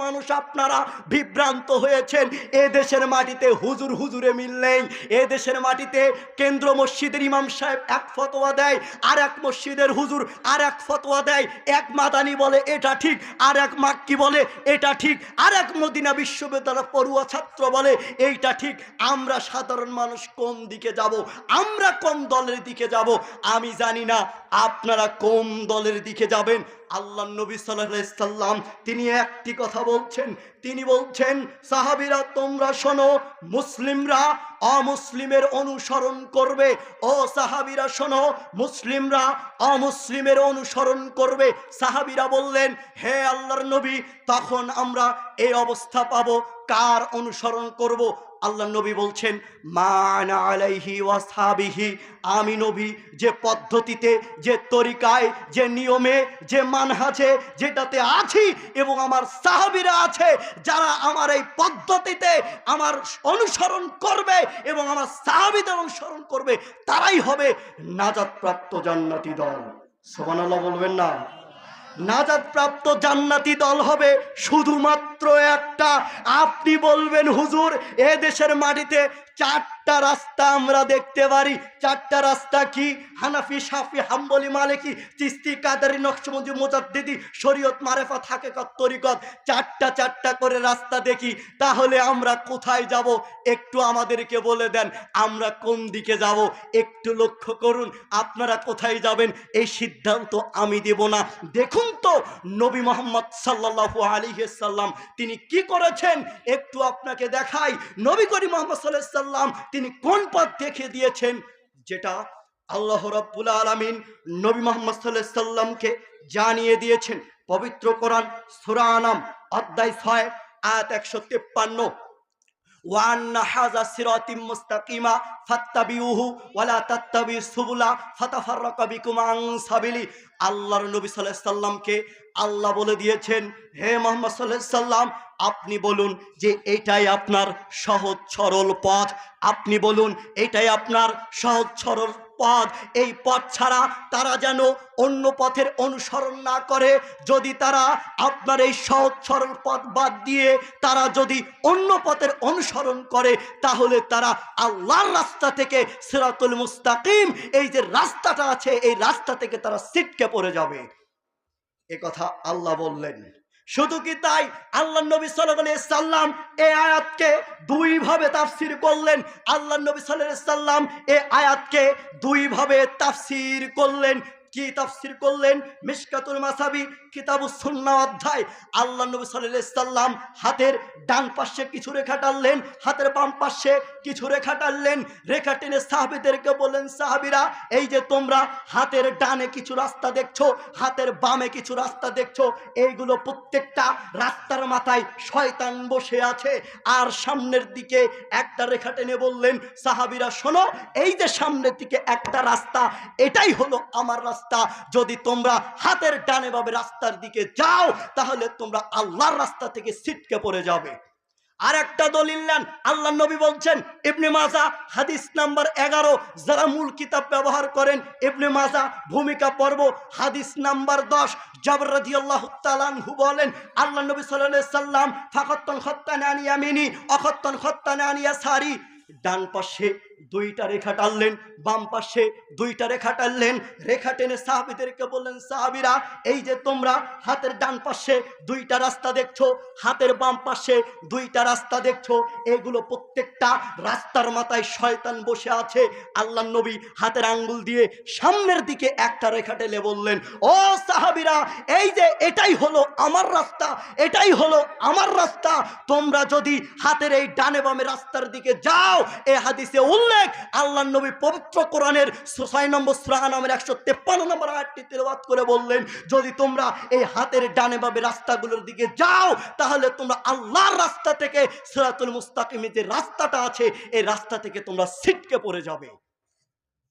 মানুষ আপনারা বিভ্রান্ত হয়েছেন। এ দেশের মাটিতে হুজুর হুজুরে মিল নেই। এ দেশের মাটিতে কেন্দ্র মসজিদের ইমাম সাহেব এক ফতোয়া দেয়, আর এক মসজিদের হুজুর আর এক ফতোয়া দেয়। এক মাদানি বলে এটা ঠিক, আর এক মাক্কি বলে এটা ঠিক, আর এক মদিনা বিশ্ববিদ্যালয় পড়ুয়া ছাত্র বলে এইটা ঠিক। আমরা সাধারণ মানুষ কোন দিকে যাব? আমরা কোন দলের দিকে যাব? আমি জানি না আপনারা কোন দলের দিকে যাবেন। আল্লাহ নবী সাল্লাল্লাহু আলাইহি সাল্লাম তিনি একটি কথা বলছেন, তিনি বলছেন সাহাবীরা তোমরা শোনো, মুসলিমরা অমুসলিমের অনুসরণ করবে। ও সাহাবীরা শোনো, মুসলিমরা অমুসলিমের অনুসরণ করবে। সাহাবীরা বললেন হে আল্লাহর নবী, তখন আমরা এই অবস্থা পাবো, কার অনুসরণ করব? আল্লাহ নবী বলছেন মা আনা আলাইহি ওয়াসহাবিহি, আমি নবী যে পদ্ধতিতে, যে তরিকায়, যে নিয়মে, যে মানহাজে যেটাতে আছি এবং আমার সাহাবীরা আছে, যারা আমার এই পদ্ধতিতে আমার অনুসরণ করবে এবং আমার সাহাবীদের অনুসরণ করবে, তারাই হবে নাজাতপ্রাপ্ত জান্নাতি দল। সুবহানাল্লাহ বলবেন না? নাজাত প্রাপ্ত জান্নাতি দল হবে শুধুমাত্র একটা। আপনি বলবেন হুজুর এ দেশের মাটিতে চারটা রাস্তা আমরা দেখতে পারি। চারটা রাস্তা কি? হানাফি, শাফি, হাম্বলি, মালিকি, চিশতি, কাদারি, নকশবন্দি, মুজাদ্দিদি, শরীয়ত, মারেফাত, হাকিকত, তরিকত, চারটা করে রাস্তা দেখি। তাহলে আমরা কোথায় যাব? একটু আমাদেরকে বলে দেন, আমরা কোন দিকে যাব? একটু লক্ষ্য করুন, আপনারা কোথায় যাবেন এই সিদ্ধান্ত আমি দেব না। দেখুন তো নবী মুহাম্মদ সাল্লাল্লাহু আলাইহি সাল্লাম তিনি কি করেছেন, একটু আপনাকে দেখাই। নবী করিম মুহাম্মদ সাল্লাল্লাহু আলাইহি সাল্লাম তিনি কোন পথ দেখিয়ে দিয়েছেন, যেটা আল্লাহ রাব্বুল আলামিন নবী মুহাম্মদ সাল্লাল্লাহু আলাইহি সাল্লামকে জানিয়ে দিয়েছেন। পবিত্র কোরআন সূরা আনাম অধ্যায় 6 আয়াত 153, ওয়ান্না হাযা সিরাতিম মুস্তাকিমা ফাত্তাবিউহু ওয়ালা তাত্তাবিউস সুবুলা ফাতাফাররাকা বিকুম আন সাবিলি। আল্লাহর নবী সাল্লাল্লাহু আলাইহি সাল্লামকে আল্লাহ বলে দিয়েছেন হে মুহাম্মদ সাল্লাল্লাহু আলাইহি সাল্লাম, আপনি বলুন যে এটাই আপনার সহজ সরল পথ। আপনি বলুন এটাই আপনার সহজ সরল পথ। এই পথ ছাড়া তারা যেন অন্য পথের অনুসরণ না করে। যদি তারা আপনার এই সহজ সরল পথ বাদ দিয়ে তারা যদি অন্য পথের অনুসরণ করে, তাহলে তারা আল্লাহর রাস্তা থেকে, সিরাতুল মুস্তাকিম এই যে রাস্তাটা আছে, এই রাস্তা থেকে তারা ছিটকে পড়ে যাবে। এ কথা আল্লাহ বললেন। শুধু কি তাই, আল্লাহ নবী সাল্লাল্লাহু আলাইহি সাল্লাম এই আয়াতকে দুই ভাবে তাফসীর করলেন। আল্লাহ নবী সাল্লাল্লাহু আলাইহি সাল্লাম এই আয়াতকে দুই ভাবে তাফসীর করলেন। কি তাফসীর করলেন? মিশকাতুল মাসাবি কিতাবুস সুন্নাহ অধ্যায় আল্লাহ নবী সাল্লাল্লাহু আলাইহি সাল্লাম হাতের ডান পাশে কিছু রেখা টানলেন, হাতের বাম পাশে কিছু রেখা টানলেন। রেখা টেনে সাহাবীদেরকে বললেন, সাহাবীরা এই যে তোমরা হাতের ডানে কিছু রাস্তা দেখছো, হাতের বামে কিছু রাস্তা দেখছো, এইগুলো প্রত্যেকটা রাস্তার মাথায় শয়তান বসে আছে। আর সামনের দিকে একটা রেখা টেনে বললেন, সাহাবীরা শোনো, এই যে সামনের দিকে একটা রাস্তা, এটাই হলো আমার রাস্তা। যদি তোমরা হাতের ডানে বামে রাস্তার দিকে যাও, তাহলে তোমরা আল্লাহর রাস্তা থেকে ছিটকে পড়ে যাবে। আর একটা দলিল নেন, আল্লাহ নবী বলছেন ইবনে মাজাহ হাদিস নাম্বার 11, যারা মূল কিতাব ব্যবহার করেন ইবনে মাজাহ ভূমিকা পর্ব হাদিস নাম্বার 10, জাবর রাদিয়াল্লাহু তাআলা আনহু বলেন আল্লাহ নবী সাল্লাল্লাহু আলাইহি সাল্লাম ফাকাত্তান খাত্তান আন ইয়ামিনি আখাত্তান খাত্তান আন ইয়াসারি, ডান পাশে দুইটা রেখা টানলেন, বাম পাশে দুইটা রেখা টানলেন। রেখা টেনে সাহাবীদেরকে বললেন, সাহাবীরা এই যে তোমরা হাতের ডান পাশে দুইটা রাস্তা দেখছো, হাতের বাম পাশে দুইটা রাস্তা দেখছো, এগুলো প্রত্যেকটা রাস্তার মাথায় শয়তান বসে আছে। আল্লাহ নবী হাতের আঙ্গুল দিয়ে সামনের দিকে একটা রেখা টেনে বললেন, ও সাহাবীরা এই যে এটাই হলো আমার রাস্তা, এটাই হলো আমার রাস্তা। তোমরা যদি হাতের এই ডানে বামে রাস্তার দিকে যাও, এই হাদিসে উল্লেখ আল্লাহ নবী পবিত্র কোরআনের 6 নম্বর সূরা আনামের 153 নম্বর আয়াতটি তেলাওয়াত করে বললেন, যদি তোমরা এই হাতের ডানে বামে রাস্তাগুলোর দিকে যাও, তাহলে তোমরা আল্লাহর রাস্তা থেকে, সিরাতুল মুস্তাকিমের যে রাস্তাটা আছে, এই রাস্তা থেকে তোমরা ছিটকে পড়ে যাবে।